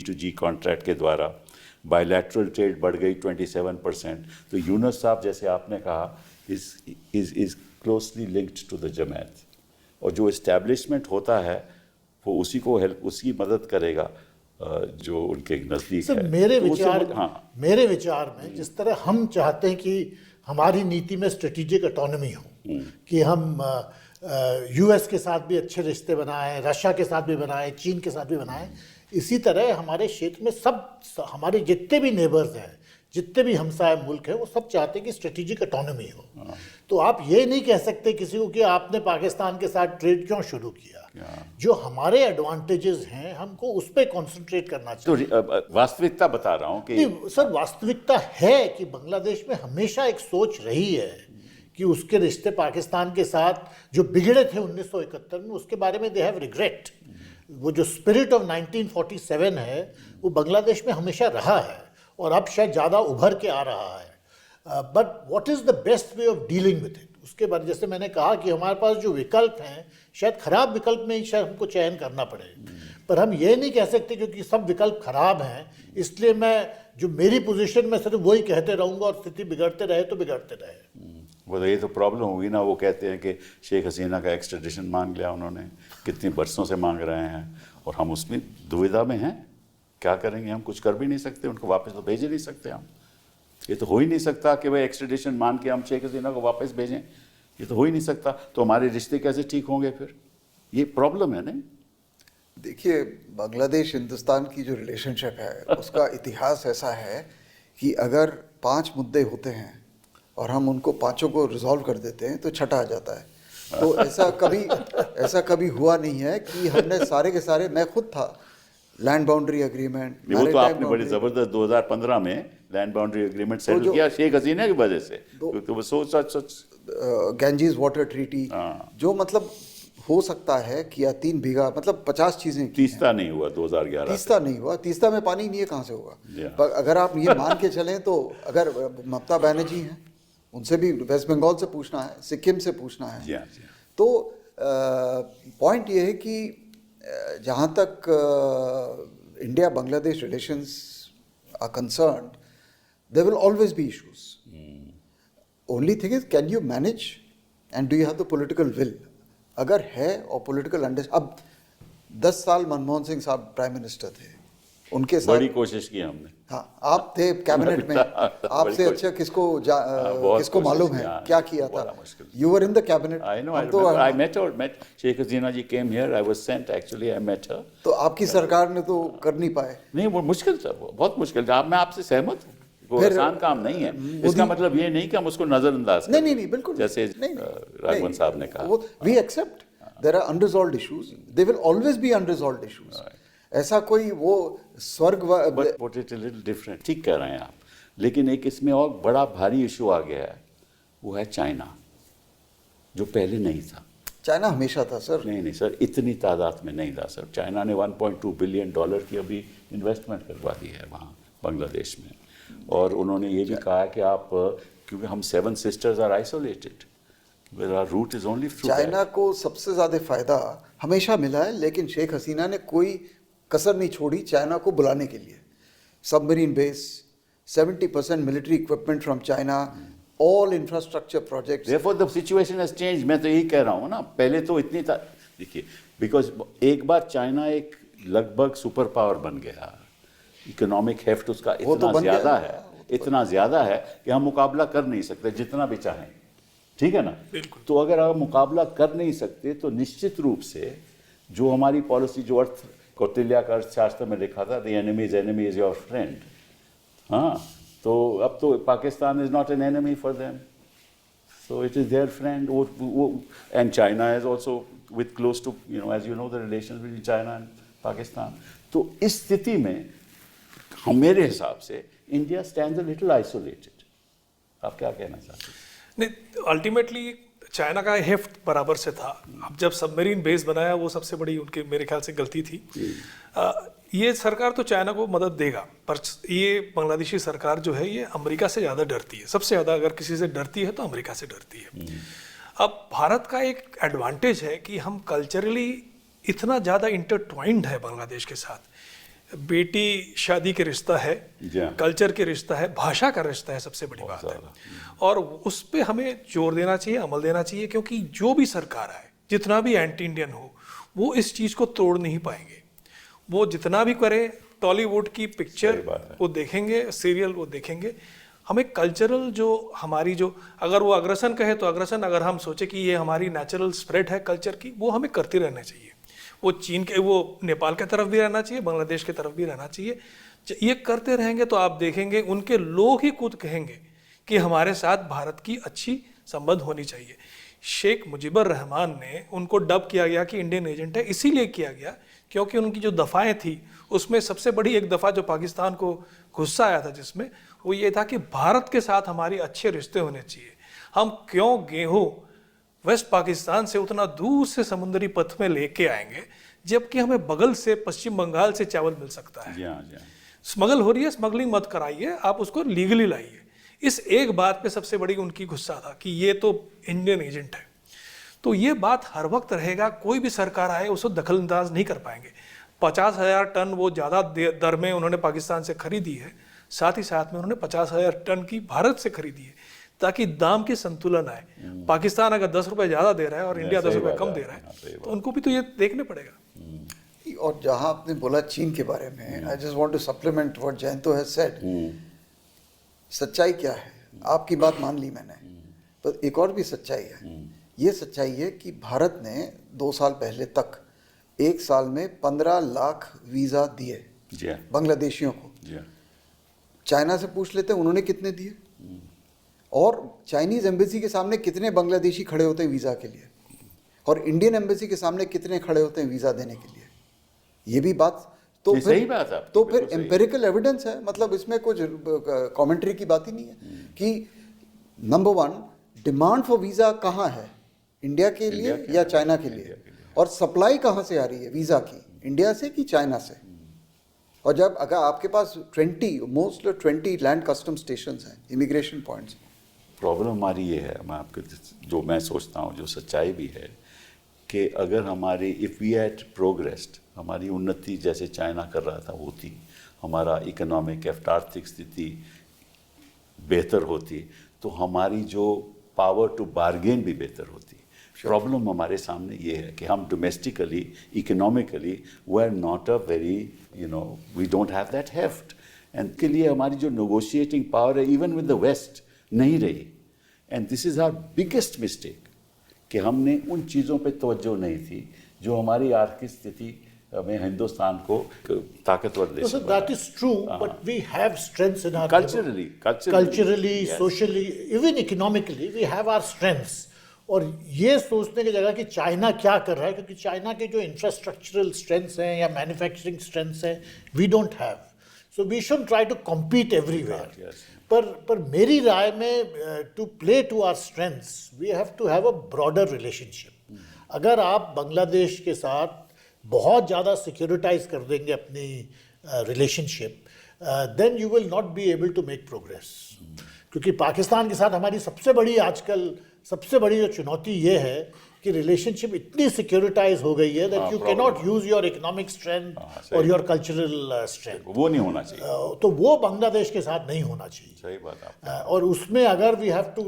G2G contract के द्वारा, bilateral trade बढ़ गई 27%। तो यूनुस साहब जैसे आपने कहा is closely linked to the जमात, और जो इस्टेब्लिशमेंट होता है वो उसी को हेल्प, उसकी मदद करेगा जो उनके नज़दीक है। मेरे विचार में जिस तरह हम चाहते हैं कि हमारी नीति में स्ट्रेटेजिक ऑटोनॉमी हो, कि हम यूएस के साथ भी अच्छे रिश्ते बनाएं, रशिया के साथ भी बनाएं, चीन के साथ भी बनाएं, इसी तरह हमारे क्षेत्र में सब हमारे जितने भी नेबर्स हैं, जितने भी हमसाय मुल्क हैं, वो सब चाहते हैं कि स्ट्रेटेजिक ऑटोनॉमी हो। तो आप ये नहीं कह सकते किसी को कि आपने पाकिस्तान के साथ ट्रेड क्यों शुरू किया। जो हमारे एडवांटेजेस हैं हमको उस पर कॉन्सेंट्रेट करना चाहिए। तो वास्तविकता बता रहा हूँ कि सर वास्तविकता है कि बांग्लादेश में हमेशा एक सोच रही है कि उसके रिश्ते पाकिस्तान के साथ जो बिगड़े थे 1971 में, उसके बारे में दे हैव रिग्रेट। वो जो स्पिरिट ऑफ 1947 है वो बांग्लादेश में हमेशा रहा है और अब शायद ज़्यादा उभर के आ रहा है। But what is the best way of dealing with it, उसके बाद जैसे मैंने कहा कि हमारे पास जो विकल्प हैं, शायद खराब विकल्प में ही शायद हमको चयन करना पड़े, पर हम ये नहीं कह सकते क्योंकि सब विकल्प खराब हैं इसलिए मैं जो मेरी पोजीशन में सिर्फ वही कहते रहूँगा और स्थिति बिगड़ते रहे तो बिगड़ते रहे। वो ये तो प्रॉब्लम होगी ना। वो कहते हैं कि शेख हसीना का एक्सट्रेडिशन मांग लिया उन्होंने, कितनी बरसों से मांग रहे हैं, और हम उसमें दुविधा में हैं, क्या करेंगे? हम कुछ कर भी नहीं सकते, उनको वापस तो भेज ही नहीं सकते हम। ये तो हो ही नहीं सकता कि भाई एक्सट्रेडिशन मान के हम शेख हसीना को वापस भेजें, ये तो हो ही नहीं सकता। तो हमारे रिश्ते कैसे ठीक होंगे फिर? ये प्रॉब्लम है ना। देखिए, बांग्लादेश हिंदुस्तान की जो रिलेशनशिप है उसका इतिहास ऐसा है कि अगर 5 मुद्दे होते हैं और हम उनको 5 को रिजॉल्व कर देते हैं तो छठा आ जाता है। तो ऐसा कभी हुआ नहीं है कि हमने सारे के सारे, मैं खुद था, लैंड बाउंड्री एग्रीमेंट, वो तो आपने बड़ी जबरदस्त 2015 में लैंड बाउंड्री एग्रीमेंट सेटल किया शेख हसीना की वजह से। तो वो सोच गैंजीज वाटर ट्रीटी, जो मतलब हो सकता है किया 3 बीघा, मतलब 50 चीजें। तीस्ता नहीं हुआ 2011, तीस्ता नहीं हुआ, तीस्ता में पानी नहीं है, कहाँ से होगा? पर अगर आप ये मान के चलें तो अगर ममता बनर्जी हैं, उनसे भी वेस्ट बंगाल से पूछना है, सिक्किम से पूछना है। तो पॉइंट ये है कि जहाँ तक India Bangladesh relations are concerned, there will always be issues. Only thing is, can you manage and do you have the political will? अगर है और पॉलिटिकल अब 10 साल मनमोहन सिंह साहब प्राइम मिनिस्टर थे, उनके साथ बड़ी कोशिश की हमने। हाँ, आप थे कैबिनेट में, आपसे अच्छा किसको मालूम है क्या किया था? You were in the cabinet. I met Sheikh Hasina ji came here, I was sent actually, I met her। तो आपकी सरकार ने तो कर नहीं पाए। नहीं, वो मुश्किल था, बहुत मुश्किल था। मैं आपसे सहमत हूँ, वो आसान काम नहीं है। इसका मतलब ये नहीं कि हम उसको नजरअंदाज करें। नहीं, बिल्कुल जैसे राघवन साहब ने कहा, we accept there are unresolved issues, they will always be unresolved issues. ऐसा कोई वो स्वर्ग बट इट लिटिल डिफरेंट। ठीक कह रहे हैं आप, लेकिन एक इसमें और बड़ा भारी इशू आ गया है, वो है चाइना, जो पहले नहीं था। चाइना हमेशा था सर। नहीं सर, इतनी तादाद में नहीं था सर। चाइना ने $1.2 बिलियन की अभी इन्वेस्टमेंट करवा दी है वहाँ बांग्लादेश में, और उन्होंने ये भी कहा कि आप, क्योंकि हम 7 sisters are isolated, route is only through. China को सबसे ज़्यादा फायदा हमेशा मिला है, लेकिन शेख हसीना ने कोई कसर नहीं छोड़ी चाइना को बुलाने के लिए। Submarine base, 70% military equipment from China, all infrastructure projects. Therefore the situation has changed। मैं तो यही कह रहा हूँ ना, पहले तो इतनी था, देखिए, बिकॉज एक बार चाइना एक लगभग सुपर पावर बन गया, इकोनॉमिक हेफ्ट उसका इतना ज़्यादा है कि हम मुकाबला कर नहीं सकते जितना भी चाहें। ठीक है ना? तो अगर आप मुकाबला कर नहीं सकते तो निश्चित रूप से जो हमारी पॉलिसी, जो अर्थ कौटिल्य का अर्थशास्त्र में लिखा था, the enemy is your friend. हाँ, तो अब तो Pakistan is not an enemy for them, so it is their friend. And China is also with close to, as you know, the relation between China and Pakistan. तो इस स्थिति में हम, मेरे हिसाब से, India stands a little isolated. आप क्या कहना चाहते हैं? नहीं, अल्टीमेटली चाइना का हेफ्ट बराबर से था। अब जब सबमरीन बेस बनाया, वो सबसे बड़ी उनकी मेरे ख्याल से गलती थी। ये सरकार तो चाइना को मदद देगा, पर ये बांग्लादेशी सरकार जो है ये अमेरिका से ज़्यादा डरती है। सबसे ज़्यादा अगर किसी से डरती है तो अमेरिका से डरती है। अब भारत का एक एडवांटेज है कि हम कल्चरली इतना ज़्यादा इंटरट्वाइंड है बांग्लादेश के साथ। बेटी शादी के रिश्ता है, जी हाँ। कल्चर के रिश्ता है, भाषा का रिश्ता है, सबसे बड़ी बात है। और उस पे हमें जोर देना चाहिए, अमल देना चाहिए, क्योंकि जो भी सरकार आए, जितना भी एंटी इंडियन हो, वो इस चीज़ को तोड़ नहीं पाएंगे। वो जितना भी करे, टॉलीवुड की पिक्चर वो देखेंगे, सीरियल वो देखेंगे। हमें कल्चरल जो हमारी जो, अगर वो अग्रसन कहे तो अग्रसन, अगर हम सोचे कि ये हमारी नेचुरल स्प्रेड है कल्चर की, वो हमें करती रहना चाहिए। वो चीन के, वो नेपाल के तरफ भी रहना चाहिए, बांग्लादेश के तरफ भी रहना चाहिए। ये करते रहेंगे तो आप देखेंगे उनके लोग ही खुद कहेंगे कि हमारे साथ भारत की अच्छी संबंध होनी चाहिए। शेख मुजीबर रहमान ने उनको डब किया गया कि इंडियन एजेंट है, इसीलिए किया गया क्योंकि उनकी जो दफ़ाएं थी उसमें सबसे बड़ी एक दफ़ा जो पाकिस्तान को गुस्सा आया था जिसमें, वो ये था कि भारत के साथ हमारे अच्छे रिश्ते होने चाहिए। हम क्यों गेहूँ वेस्ट पाकिस्तान से उतना दूर से समुद्री पथ में लेके आएंगे, जबकि हमें बगल से पश्चिम बंगाल से चावल मिल सकता है। स्मगल हो रही है, स्मगलिंग मत कराइए, आप उसको लीगली लाइए। इस एक बात पे सबसे बड़ी उनकी गुस्सा था कि ये तो इंडियन एजेंट है। तो ये बात हर वक्त रहेगा, कोई भी सरकार आए उसको दखलंदाज नहीं कर पाएंगे। 50,000 टन वो ज़्यादा दर में उन्होंने पाकिस्तान से खरीदी है, साथ ही साथ में उन्होंने 50,000 टन की भारत से खरीदी है, ताकि दाम की संतुलन आए। पाकिस्तान अगर 10 रुपए ज़्यादा दे रहा है और इंडिया 10 रुपए कम दे रहा है, तो उनको भी तो ये देखने पड़ेगा। और जहां आपने बोला चीन के बारे में, I just want to supplement what Jayanto has said. सच्चाई क्या है? आपकी बात मान ली मैंने, पर एक और भी सच्चाई है। ये सच्चाई है कि भारत ने 2 साल पहले तक एक साल में 15 लाख वीज़ा दिए बांग्लादेशियों को। चाइना से पूछ लेते हैं उन्होंने कितने दिए, और चाइनीज़ एम्बेसी के सामने कितने बांग्लादेशी खड़े होते हैं वीज़ा के लिए, और इंडियन एम्बेसी के सामने कितने खड़े होते हैं वीज़ा देने के लिए। ये भी बात तो फिर सही बात है, तो फिर एम्पेरिकल एविडेंस है, मतलब इसमें कुछ कमेंट्री की बात ही नहीं है कि नंबर 1 डिमांड फॉर वीज़ा कहाँ है, इंडिया के लिए या चाइना के लिए, और सप्लाई कहाँ से आ रही है वीज़ा की, इंडिया से कि चाइना से। और जब अगर आपके पास 20 लैंड कस्टम स्टेशन हैं, इमिग्रेशन पॉइंट्स। प्रॉब्लम हमारी ये है, मैं आपको जो मैं सोचता हूँ, जो सच्चाई भी है, कि अगर हमारी इफ़ वी हैड प्रोग्रेस्ड, हमारी उन्नति जैसे चाइना कर रहा था होती, हमारा इकोनॉमिक आर्थिक स्थिति बेहतर होती, तो हमारी जो पावर टू बार्गेन भी बेहतर होती। प्रॉब्लम हमारे सामने ये है कि हम domestically, economically we are not a very, we don't have that heft, and के लिए हमारी जो नेगोशिएटिंग पावर है इवन विद द वेस्ट नहीं रही। And this is our biggest mistake कि हमने उन चीज़ों पे तवज्जो नहीं थी जो हमारी आर्थिक स्थिति में हिंदुस्तान को ताकतवर दे सकता। That is true, but we have strengths in our culturally, socially, even economically we have our strengths. और ये सोचने की जगह कि चाइना क्या कर रहा है, क्योंकि चाइना के जो इंफ्रास्ट्रक्चरल स्ट्रेंथ्स हैं या मैन्युफैक्चरिंग स्ट्रेंथ्स हैं, we don't have, so we should try to compete everywhere. पर मेरी राय में to play to our strengths we have to have a broader relationship. अगर आप बांग्लादेश के साथ बहुत ज़्यादा सिक्योरिटाइज कर देंगे अपनी relationship, then you will not be able to make progress. क्योंकि पाकिस्तान के साथ हमारी सबसे बड़ी जो चुनौती ये है कि रिलेशनशिप इतनी सिक्योरिटाइज हो गई है that you can not use your economic strength और योर कल्चरल स्ट्रेंथ। वो नहीं होना चाहिए, तो वो बांग्लादेश के साथ नहीं होना चाहिए। सही बात है। और उसमें अगर we have to,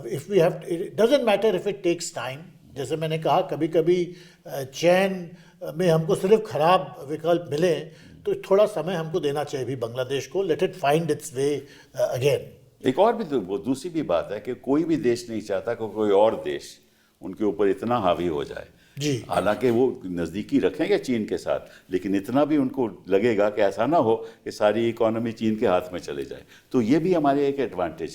if we have, it doesn't matter if it takes time. जैसे मैंने कहा, कभी कभी चैन में हमको सिर्फ खराब विकल्प मिले तो थोड़ा समय हमको देना चाहिए भी बांग्लादेश को, let it find its way again. एक और भी दूसरी भी बात है कि कोई भी देश नहीं चाहता कि कोई और देश उनके ऊपर इतना हावी हो जाए। जी, हालांकि वो नज़दीकी रखेंगे चीन के साथ, लेकिन इतना भी उनको लगेगा कि ऐसा ना हो कि सारी इकोनॉमी चीन के हाथ में चले जाए। तो ये भी हमारे एक एडवांटेज